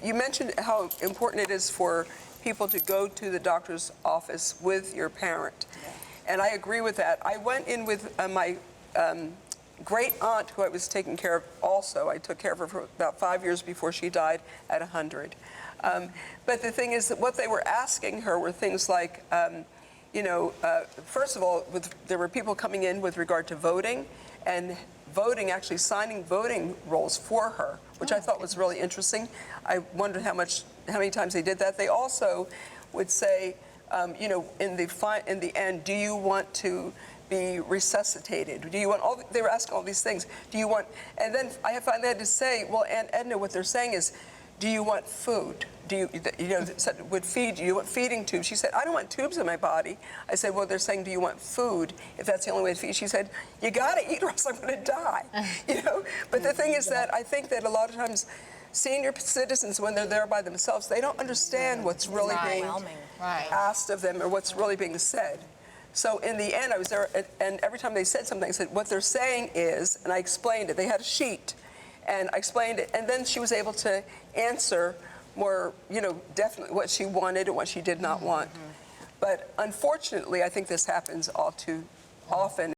you mentioned how important it is for people to go to the doctor's office with your parent. And I agree with that. I went in with my great aunt, who I was taking care of also. I took care of her for about 5 years before she died at 100. But the thing is that what they were asking her were things like, first of all, there were people coming in with regard to voting, and voting, actually signing voting rolls for her, which I thought was really interesting. I wondered how many times they did that. They also would say, in the end, do you want to be resuscitated? Do you want they were asking all these things. Do you want, and then I finally had to say, well, Aunt Edna, what they're saying is, do you want food? Do you said, would feed, do you want feeding tubes? She said, I don't want tubes in my body. I said, well, they're saying, do you want food? If that's the only way to feed. She said, you gotta eat or else I'm gonna die, But the thing is that I think that a lot of times senior citizens, when they're there by themselves, they don't understand what's really being asked of them or what's really being said. So in the end, I was there, and every time they said something, I said, what they're saying is, and I explained it. They had a sheet, and I explained it, and then she was able to answer more, definitely what she wanted and what she did not want. But unfortunately, I think this happens all too often.